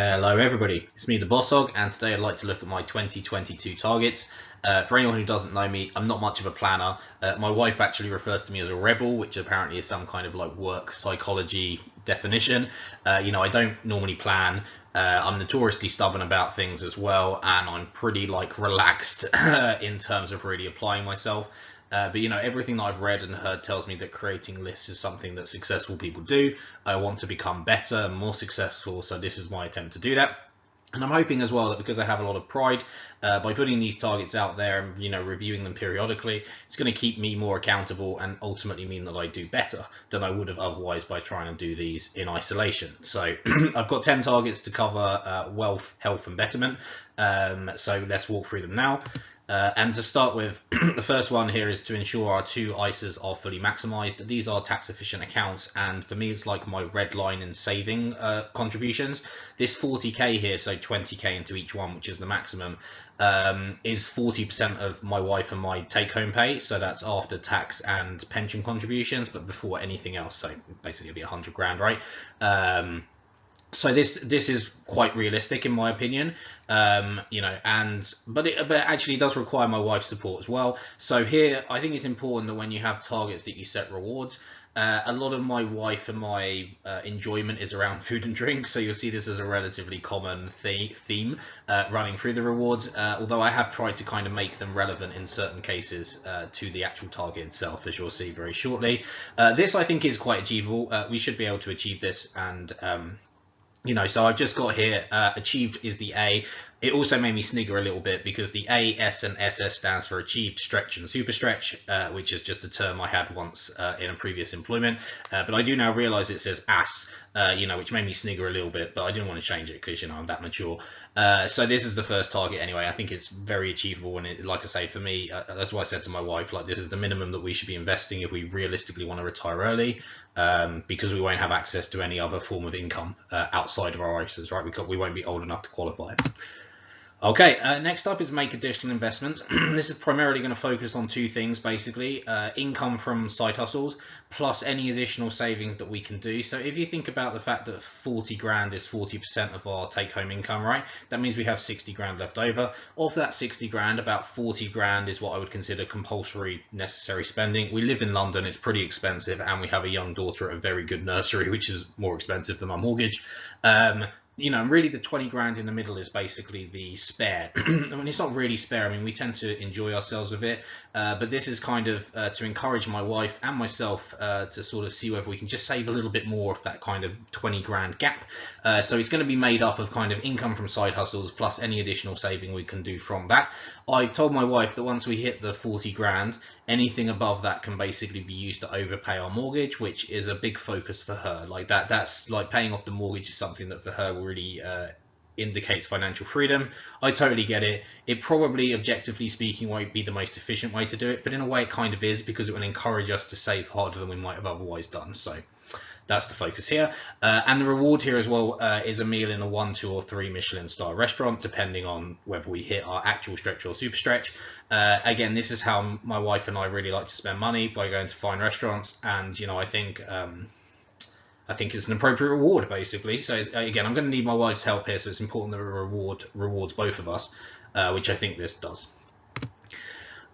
Hello everybody, it's me the Boss Hog, and today I'd like to look at my 2022 targets. For anyone who doesn't know me, I'm not much of a planner. My wife actually refers to me as a rebel, which apparently is some kind of like work psychology definition. I don't normally plan. I'm notoriously stubborn about things as well, and I'm pretty like relaxed in terms of really applying myself. But everything that I've read and heard tells me that creating lists is something that successful people do. I want to become better and more successful, so this is my attempt to do that. And I'm hoping as well that because I have a lot of pride, by putting these targets out there and reviewing them periodically, it's going to keep me more accountable and ultimately mean that I do better than I would have otherwise by trying to do these in isolation. So I've got 10 targets to cover wealth, health, and betterment. So let's walk through them now. And to start with, the first one here is to ensure our two ISAs are fully maximized. These are tax efficient accounts, and for me it's like my red line in saving contributions. This 40k here, so 20k into each one, which is the maximum, is 40% of my wife and my take-home pay, so that's after tax and pension contributions, but before anything else, so basically it'll be 100 grand, right? So this is quite realistic in my opinion, but it actually does require my wife's support as well. So here I think it's important that when you have targets that you set rewards. A lot of my wife and my enjoyment is around food and drink, so you'll see this as a relatively common theme running through the rewards, although I have tried to kind of make them relevant in certain cases to the actual target itself, as you'll see very shortly. This I think is quite achievable. We should be able to achieve this, and so I've just got here, achieved is the A. It also made me snigger a little bit because the A, S, and SS stands for achieved, stretch, and super stretch, which is just a term I had once in a previous employment. But I do now realize it says AS, which made me snigger a little bit, but I didn't want to change it because, I'm that mature. So this is the first target anyway. I think it's very achievable. And like I say, for me, that's why I said to my wife, like, this is the minimum that we should be investing if we realistically want to retire early, because we won't have access to any other form of income outside of our ISAs, right? We won't be old enough to qualify. Okay, next up is make additional investments. This is primarily going to focus on two things, basically. Income from side hustles, plus any additional savings that we can do. So if you think about the fact that 40 grand is 40% of our take-home income, right? That means we have 60 grand left over. Of that 60 grand, about 40 grand is what I would consider compulsory necessary spending. We live in London, it's pretty expensive, and we have a young daughter at a very good nursery, which is more expensive than my mortgage. Really the 20 grand in the middle is basically the spare. I mean, it's not really spare. I mean, we tend to enjoy ourselves with it, but this is kind of to encourage my wife and myself to sort of see whether we can just save a little bit more of that kind of 20 grand gap. So it's going to be made up of kind of income from side hustles plus any additional saving we can do from that. I told my wife that once we hit the 40 grand, anything above that can basically be used to overpay our mortgage, which is a big focus for her. Like that's like paying off the mortgage is something that for her really indicates financial freedom. I totally get it. It probably, objectively speaking, won't be the most efficient way to do it, but in a way it kind of is, because it will encourage us to save harder than we might have otherwise done. So that's the focus here. And the reward here as well is a meal in a 1, 2, or 3 Michelin star restaurant, depending on whether we hit our actual stretch or super stretch. Again, this is how my wife and I really like to spend money, by going to fine restaurants. And I think it's an appropriate reward, basically. So again, I'm going to need my wife's help here, so it's important that reward rewards both of us, which I think this does.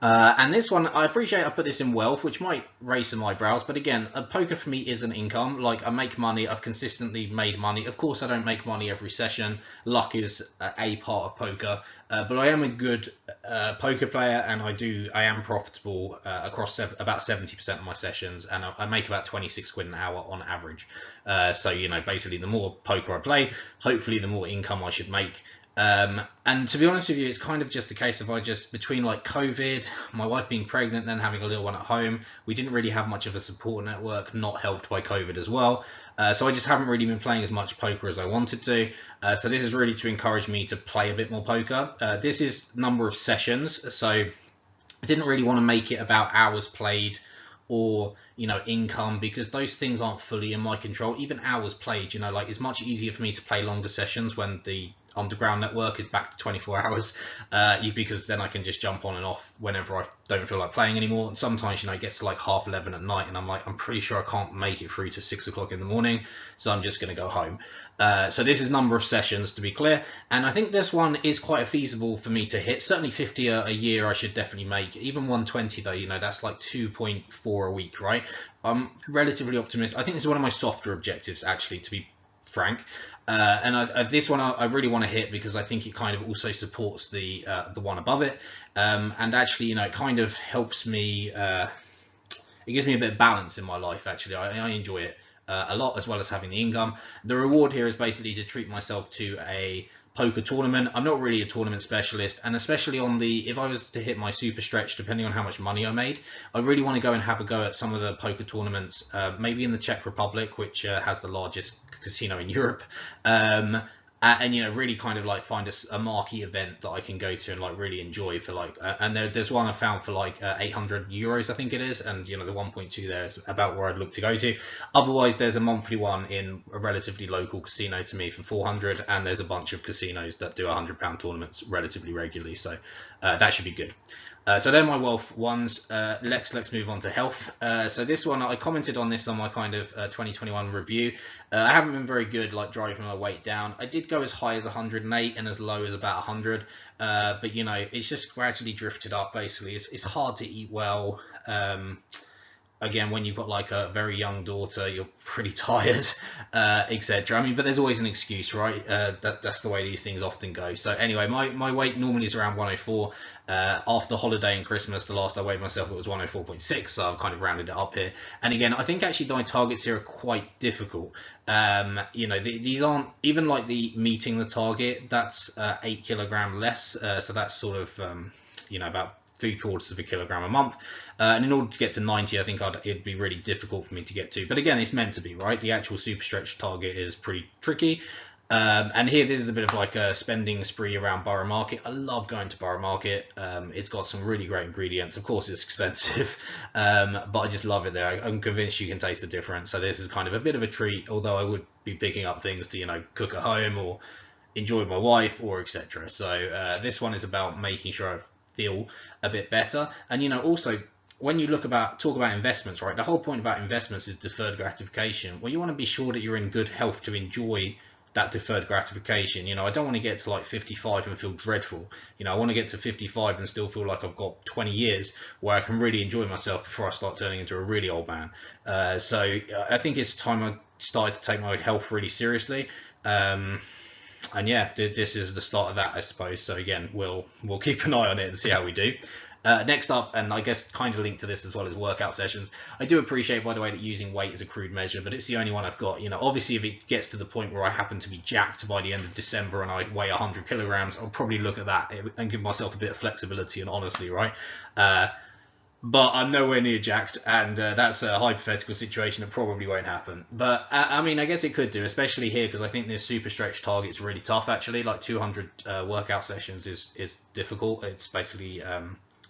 And this one, I appreciate I put this in wealth, which might raise some eyebrows, but again, poker for me is an income. Like, I make money, I've consistently made money. Of course, I don't make money every session. Luck is a part of poker, but I am a good poker player, and I am profitable across about 70% of my sessions, and I make about 26 quid an hour on average. So, basically, the more poker I play, hopefully the more income I should make. And to be honest with you, it's kind of just a case of between like COVID, my wife being pregnant, then having a little one at home, we didn't really have much of a support network, not helped by COVID as well. So I just haven't really been playing as much poker as I wanted to. So this is really to encourage me to play a bit more poker. This is number of sessions. So I didn't really want to make it about hours played or income, because those things aren't fully in my control. Even hours played, like, it's much easier for me to play longer sessions when the underground network is back to 24 hours, because then I can just jump on and off whenever I don't feel like playing anymore. And sometimes, you know, it gets to like 11:30 at night, and I'm like, I'm pretty sure I can't make it through to 6 o'clock in the morning, so I'm just going to go home. So this is number of sessions, to be clear, and I think this one is quite feasible for me to hit. Certainly 50 a year I should definitely make. Even 120 though, you know, that's like 2.4 a week, right? I'm relatively optimistic. I think this is one of my softer objectives, actually, to be frank. And this one I really want to hit because I think it kind of also supports the one above it, and actually, you know, it kind of helps me. It gives me a bit of balance in my life. Actually, I enjoy it a lot, as well as having the income. The reward here is basically to treat myself to a poker tournament. I'm not really a tournament specialist, and especially on the, if I was to hit my super stretch, depending on how much money I made, I really want to go and have a go at some of the poker tournaments, maybe in the Czech Republic, which has the largest casino in Europe, and you know, really kind of like find a marquee event that I can go to and like really enjoy for like, and there's one I found for like 800 euros, I think it is, and you know, the 1.2 there is about where I'd look to go to. Otherwise, there's a monthly one in a relatively local casino to me for 400, and there's a bunch of casinos that do £100 tournaments relatively regularly, so that should be good. So they're my wealth ones. Let's move on to health. So this one, I commented on this on my kind of 2021 review. I haven't been very good like driving my weight down. I did go as high as 108 and as low as about 100, but you know, it's just gradually drifted up. Basically, it's hard to eat well. Again, when you've got like a very young daughter, you're pretty tired, etc. I mean, but there's always an excuse, right? That's the way these things often go. So anyway, my weight normally is around 104. After holiday and Christmas, the last I weighed myself, it was 104.6, so I've kind of rounded it up here. And again, I think actually my targets here are quite difficult. You know, these aren't even like the meeting the target. That's 8 kilogram less, so that's sort of you know, about 3/4 of a kilogram a month, and in order to get to 90, I think it'd be really difficult for me to get to. But again, it's meant to be, right? The actual super stretch target is pretty tricky. And here, this is a bit of like a spending spree around Borough Market. I love going to Borough Market. It's got some really great ingredients. Of course, it's expensive, but I just love it there. I'm convinced you can taste the difference. So this is kind of a bit of a treat, although I would be picking up things to, you know, cook at home or enjoy with my wife or etc. So this one is about making sure I feel a bit better. And you know, also when you talk about investments, right, the whole point about investments is deferred gratification. Well, you want to be sure that you're in good health to enjoy that deferred gratification. You know, I don't want to get to like 55 and feel dreadful. You know, I want to get to 55 and still feel like I've got 20 years where I can really enjoy myself before I start turning into a really old man. So I think it's time I started to take my health really seriously. And yeah, this is the start of that, I suppose. So again, we'll keep an eye on it and see how we do. Next up, and I guess kind of linked to this as well, as workout sessions. I do appreciate, by the way, that using weight is a crude measure, but it's the only one I've got. You know, obviously, if it gets to the point where I happen to be jacked by the end of December and I weigh 100 kilograms, I'll probably look at that and give myself a bit of flexibility and honesty, right? But I'm nowhere near jacked, and that's a hypothetical situation that probably won't happen. But I mean, I guess it could do, especially here, because I think this super stretch target is really tough, actually. Like 200 workout sessions is difficult. It's basically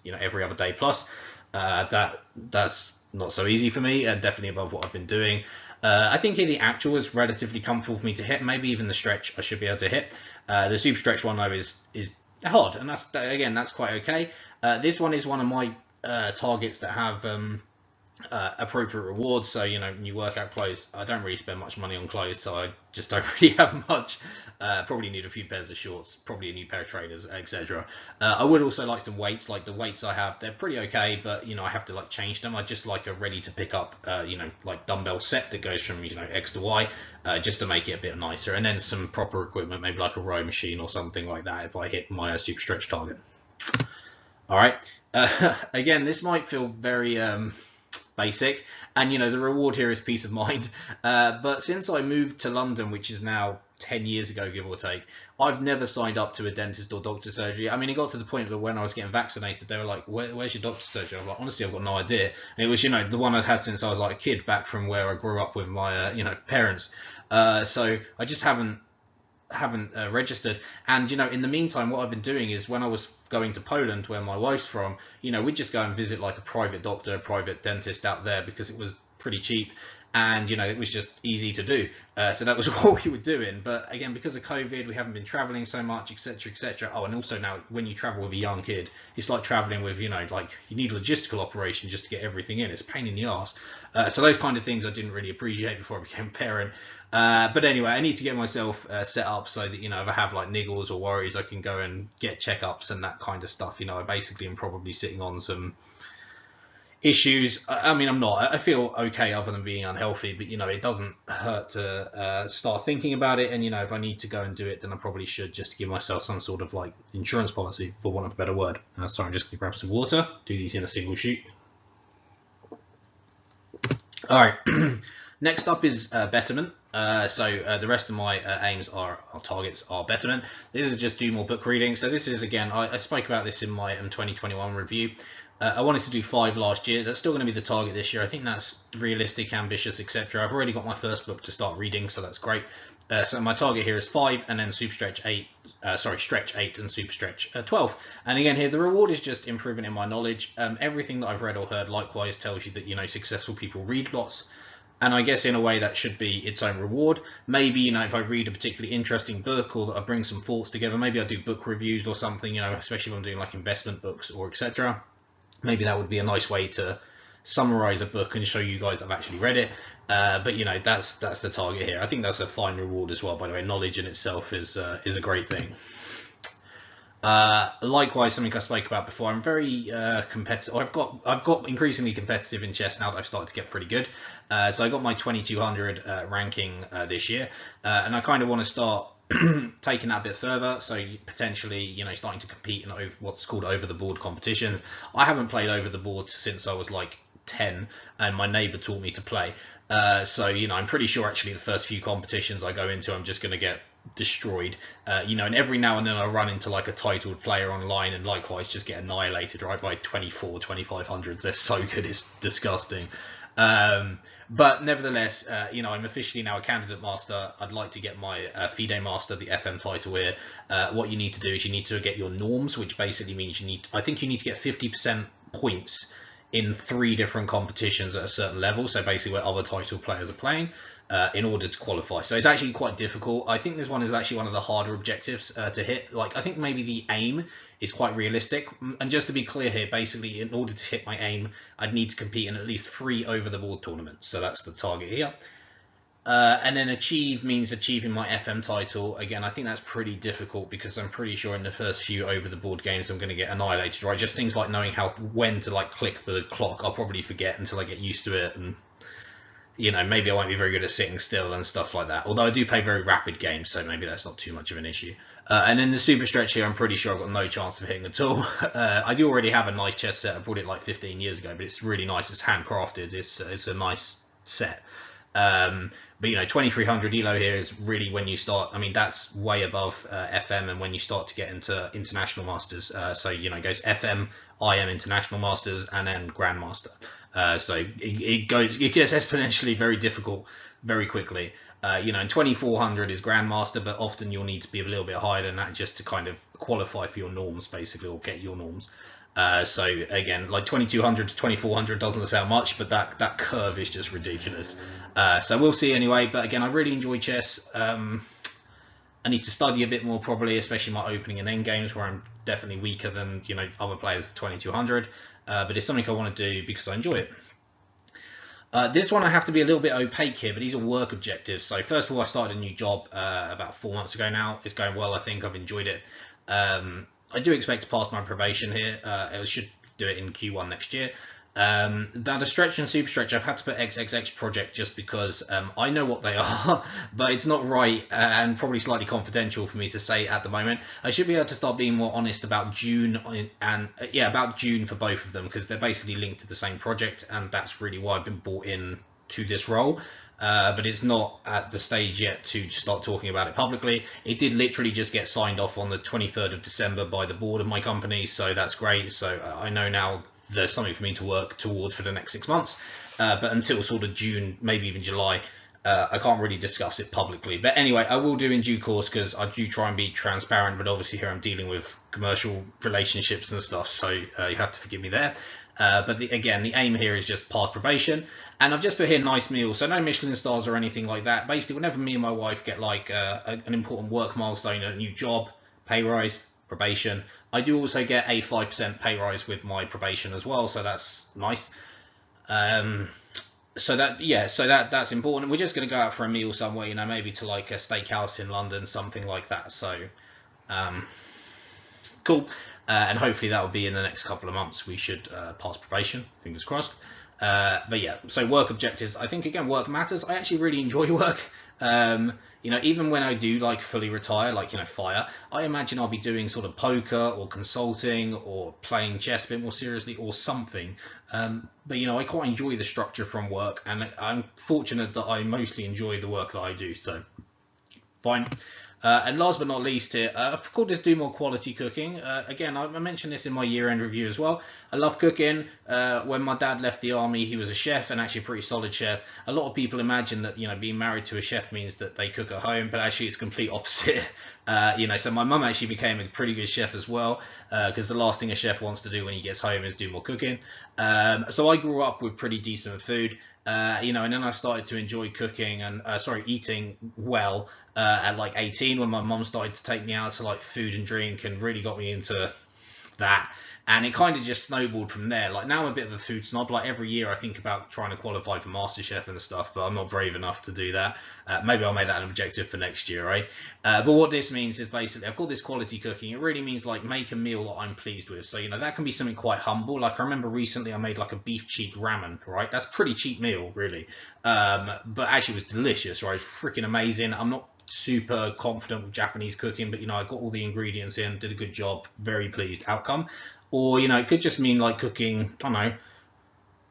you know, every other day plus. That's not so easy for me, and definitely above what I've been doing. I think here the actual is relatively comfortable for me to hit. Maybe even the stretch I should be able to hit. The super stretch one though is hard, and that's quite okay. This one is one of my targets that have appropriate rewards. So, you know, when you work out clothes, I don't really spend much money on clothes, so I just don't really have much. Probably need a few pairs of shorts, probably a new pair of trainers, etc. I would also like some weights. Like the weights I have, they're pretty okay, but you know, I have to like change them. I just like a ready to pick up you know, like dumbbell set that goes from, you know, X to Y, just to make it a bit nicer, and then some proper equipment, maybe like a row machine or something like that if I hit my super stretch target. All right. Again, this might feel very basic, and you know, the reward here is peace of mind, but since I moved to London, which is now 10 years ago, give or take, I've never signed up to a dentist or doctor surgery. I mean, it got to the point that when I was getting vaccinated, they were like, where's your doctor surgery? I was like, honestly, I've got no idea. And it was, you know, the one I'd had since I was like a kid, back from where I grew up with my you know, parents. So I just haven't registered. And you know, in the meantime, what I've been doing is, when I was going to Poland, where my wife's from, you know, we'd just go and visit like a private doctor, a private dentist out there, because it was pretty cheap. and it was just easy to do. So that was what we were doing. But again, because of COVID, we haven't been traveling so much, etc., etc. Oh, and also now when you travel with a young kid, it's like traveling with, like you need a logistical operation just to get everything in. It's a pain in the ass. So those kind of things I didn't really appreciate before I became a parent. But anyway, I need to get myself set up so that, if I have like niggles or worries, I can go and get checkups and that kind of stuff. I basically am probably sitting on some issues. I mean, I'm not. I feel okay other than being unhealthy, but it doesn't hurt to start thinking about it. And if I need to go and do it, then I probably should, just to give myself some sort of like insurance policy, for want of a better word. Sorry, I'm just gonna grab some water. Do these in a single shoot. All right. Next up is Betterment. The rest of my aims or targets are Betterment. This is just do more book reading. So this is, again, I spoke about this in my 2021 review. I wanted to do 5 last year. That's still going to be the target this year. I think that's realistic, ambitious, etc. I've already got my first book to start reading, so that's great. So my target here is 5, and then stretch 8 and super stretch 12. And again here, the reward is just improvement in my knowledge. Everything that I've read or heard likewise tells you that successful people read lots. And I guess in a way that should be its own reward. Maybe, if I read a particularly interesting book, or that I bring some thoughts together, maybe I do book reviews or something, especially if I'm doing like investment books or etc. Maybe that would be a nice way to summarize a book and show you guys I've actually read it. But that's the target here. I think that's a fine reward as well, by the way. Knowledge in itself is a great thing. Likewise, something I spoke about before, I'm very competitive. I've got increasingly competitive in chess now that I've started to get pretty good. So I got my 2200 ranking this year, and I kind of want to start taking that a bit further. So potentially, starting to compete in what's called over the board competition. I haven't played over the board since I was like 10, and my neighbor taught me to play. So I'm pretty sure actually the first few competitions I go into, I'm just going to get destroyed, and every now and then I run into like a titled player online, and likewise just get annihilated right by 2500s. They're so good, it's disgusting. But nevertheless, I'm officially now a candidate master. I'd like to get my FIDE master, the FM title here. What you need to do is you need to get your norms, which basically means I think you need to get 50% points in 3 different competitions at a certain level, so basically where other title players are playing, in order to qualify. So it's actually quite difficult. I think this one is actually one of the harder objectives to hit. Like, I think maybe the aim is quite realistic, and just to be clear here, basically in order to hit my aim, I'd need to compete in at least 3 over the board tournaments, so that's the target here. And then achieve means achieving my FM title. Again, I think that's pretty difficult, because I'm pretty sure in the first few over the board games I'm going to get annihilated, right? Just things like knowing when to like click the clock, I'll probably forget until I get used to it, and maybe I won't be very good at sitting still and stuff like that. Although I do play very rapid games, so maybe that's not too much of an issue. And then the super stretch here, I'm pretty sure I've got no chance of hitting at all. I do already have a nice chess set. I bought it like 15 years ago, but it's really nice. It's handcrafted. It's a nice set. But 2300 elo here is really when you start. I mean, that's way above FM, and when you start to get into international masters. So it goes FM, IM international masters, and then grandmaster. So it gets exponentially very difficult very quickly. And 2400 is grandmaster, but often you'll need to be a little bit higher than that just to kind of qualify for your norms, basically, or get your norms. So again, like 2200 to 2400 doesn't sound much, but that curve is just ridiculous. So we'll see anyway. But again, I really enjoy chess. I need to study a bit more probably, especially my opening and end games, where I'm definitely weaker than other players of 2200. But it's something I want to do because I enjoy it. This one I have to be a little bit opaque here, but these are work objectives. So first of all, I started a new job about 4 months ago now. It's going well, I think. I've enjoyed it. I do expect to pass my probation here. I should do it in Q1 next year. Now the stretch and super stretch, I've had to put XXX project just because I know what they are, but it's not right and probably slightly confidential for me to say at the moment. I should be able to start being more honest about June and about June for both of them, because they're basically linked to the same project, and that's really why I've been brought in to this role. But it's not at the stage yet to start talking about it publicly. It did literally just get signed off on the 23rd of December by the board of my company, so that's great. So I know now there's something for me to work towards for the next 6 months. But until sort of June, maybe even July, I can't really discuss it publicly. But anyway, I will do in due course, because I do try and be transparent, but obviously here I'm dealing with commercial relationships and stuff, so you have to forgive me there. But again, the aim here is just pass probation. And I've just put here nice meals, so no Michelin stars or anything like that. Basically, whenever me and my wife get like an important work milestone, a new job, pay rise, probation, I do also get a 5% pay rise with my probation as well, so that's nice. So that's important. We're just going to go out for a meal somewhere, you know, maybe to like a steakhouse in London, something like that. So cool. And hopefully that will be in the next couple of months. We should pass probation, fingers crossed. But yeah, so work objectives. I think again, work matters. I actually really enjoy work. You know, even when I do like fully retire, like, you know, fire, I imagine I'll be doing sort of poker or consulting or playing chess a bit more seriously or something. But you know, I quite enjoy the structure from work, and I'm fortunate that I mostly enjoy the work that I do. So fine. And last but not least here, of course, just do more quality cooking. Again, I mentioned this in my year-end review as well. I love cooking. When my dad left the army, he was a chef, and actually a pretty solid chef. A lot of people imagine that, you know, being married to a chef means that they cook at home, but actually it's complete opposite. You know, so my mum actually became a pretty good chef as well, because the last thing a chef wants to do when he gets home is do more cooking. So I grew up with pretty decent food. You know, and then I started to enjoy cooking and eating well at like 18, when my mum started to take me out to like food and drink and really got me into that. And it kind of just snowballed from there. Like now I'm a bit of a food snob. Like every year I think about trying to qualify for MasterChef and stuff, but I'm not brave enough to do that. Maybe I'll make that an objective for next year, right? But what this means is basically, I've called this quality cooking. It really means like make a meal that I'm pleased with. So, you know, that can be something quite humble. Like I remember recently I made like a beef cheek ramen, right? That's a pretty cheap meal, really. But actually it was delicious, right? It was freaking amazing. I'm not super confident with Japanese cooking, but you know, I got all the ingredients in, did a good job, very pleased outcome. Or, you know, it could just mean like cooking, I don't know,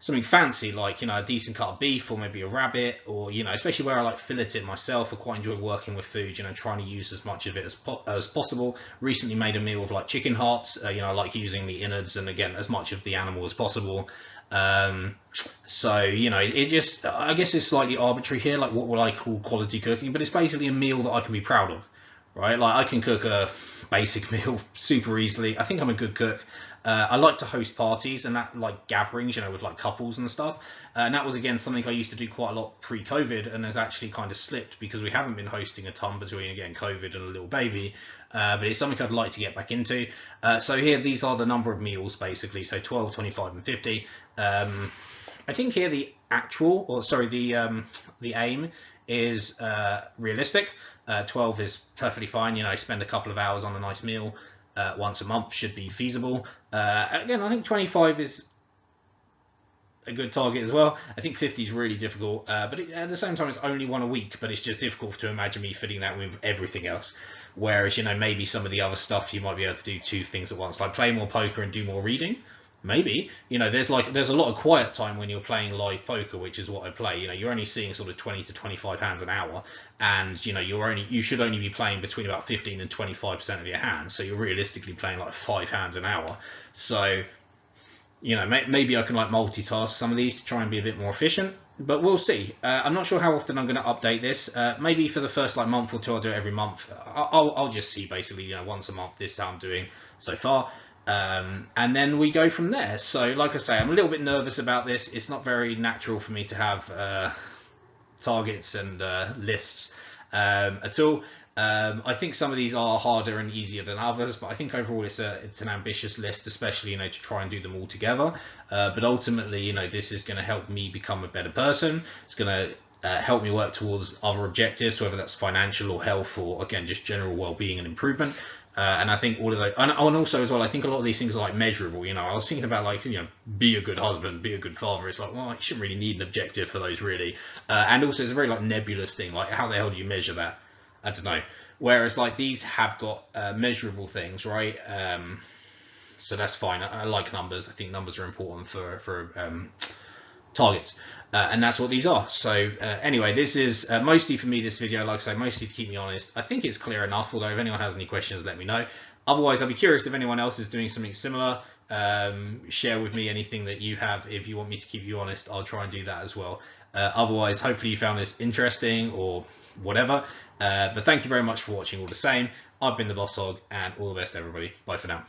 something fancy, like, you know, a decent cut of beef or maybe a rabbit, or, you know, especially where I like fillet it myself. I quite enjoy working with food, you know, trying to use as much of it as possible. Recently made a meal with like chicken hearts. You know, I like using the innards and again as much of the animal as possible. So, you know, it just, I guess it's slightly arbitrary here, like what would I call quality cooking, but it's basically a meal that I can be proud of, right? Like I can cook a basic meal super easily. I think I'm a good cook. I like to host parties and that, like gatherings, you know, with like couples and stuff. And that was again something I used to do quite a lot pre-COVID, and has actually kind of slipped because we haven't been hosting a ton between again COVID and a little baby. But it's something I'd like to get back into. So here, these are the number of meals basically. So 12, 25, and 50. I think here the aim is realistic. 12 is perfectly fine. You know, spend a couple of hours on a nice meal once a month should be feasible. Again, I think 25 is a good target as well. I think 50 is really difficult, but at the same time, it's only one a week, but it's just difficult to imagine me fitting that with everything else. Whereas, you know, maybe some of the other stuff you might be able to do 2 things at once, like play more poker and do more reading. Maybe, you know, there's a lot of quiet time when you're playing live poker, which is what I play. You know, you're only seeing sort of 20 to 25 hands an hour, and you know, you should only be playing between about 15 and 25% of your hands. So you're realistically playing like 5 hands an hour. So, you know, maybe I can like multitask some of these to try and be a bit more efficient, but we'll see. I'm not sure how often I'm going to update this. Maybe for the first like month or two, I'll do it every month. I'll just see basically, you know, once a month. This is how I'm doing so far. And then we go from there. So like I say, I'm a little bit nervous about this. It's not very natural for me to have targets and lists at all. I think some of these are harder and easier than others, but I think overall it's an ambitious list, especially, you know, to try and do them all together. But ultimately, you know, this is going to help me become a better person. It's going to help me work towards other objectives, whether that's financial or health or again just general well-being and improvement. And I think all of those, and also as well, I think a lot of these things are like measurable. You know, I was thinking about like, you know, be a good husband, be a good father. It's like, well, I shouldn't really need an objective for those really. And also it's a very like nebulous thing. Like how the hell do you measure that? I don't know. Whereas like these have got measurable things, right? So that's fine. I like numbers. I think numbers are important for targets, and that's what these are. So anyway, this is mostly for me, this video, like I say, mostly to keep me honest. I think it's clear enough, although if anyone has any questions, let me know. Otherwise, I'll be curious if anyone else is doing something similar. Share with me anything that you have. If you want me to keep you honest, I'll try and do that as well. Otherwise, hopefully you found this interesting or whatever. But thank you very much for watching all the same. I've been the Boss Hog, and all the best everybody. Bye for now.